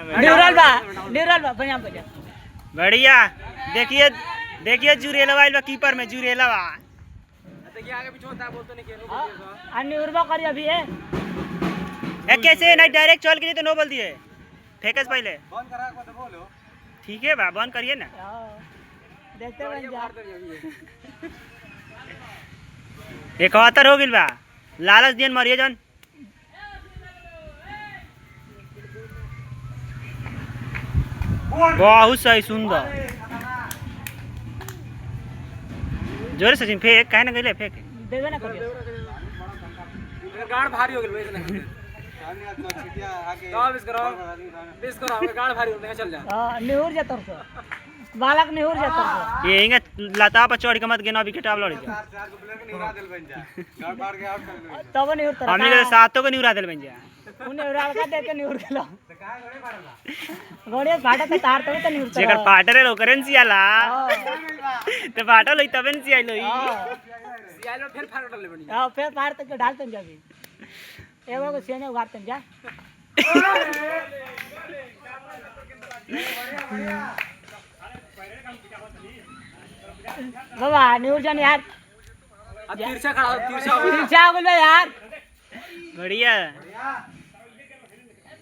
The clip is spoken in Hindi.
न्यूरल बा बढ़िया। देखिए देखिए जुरेला वाइल बा कीपर में जुरेला बा। देखिए आगे पीछे होता है बोलते नहीं केनो बोलिएगा। अन्य उर्वा करी अभी है। ए कैसे नहीं डायरेक्ट चल के नहीं तो नो बोल दिए। फेंकस पहले। बंद करा को तो बोलो। ठीक है बा बंद करिए ना। देखते बन जा। 71 हो गिल बा। लालच दिन मरिए जन। बहुत सही सुंदर। जोर सचिन फेंक काहे ना गइले फेंक देबे ना करियो गाड़ भारी हो गेल भाई इतना गाड़ बिस करो हमके गाड़ भारी हो गया चल जा हां निहुर जा तोर से बालक निहुर जा तोर से ये इंगे लता पर चढ़ के मत गेना विकेट आव लड़ जा 4 को प्लेयर के निहुरा देल बन जा गाड़ फाड़ के आउट कर ले तब निहुर तर हमनी के सातों को निहुरा देल बन जा उन्हें उड़ाल का दे के निहुर गेलो त काहे घोड़े फाड़ला घोड़े फाटा त तार तब त निहुर तर जेकर फाटरे रो करेंसी आला ते फाटा लई तबे न सी आइलो सी आइलो फिर फाड़ ले बनी हां फिर फाड़ तक डालतन जाबी एगो को सेने उगारतन जा बाबा निहुर जान यार अब तिरछा खड़ा तिरछा हो गया यार बढ़िया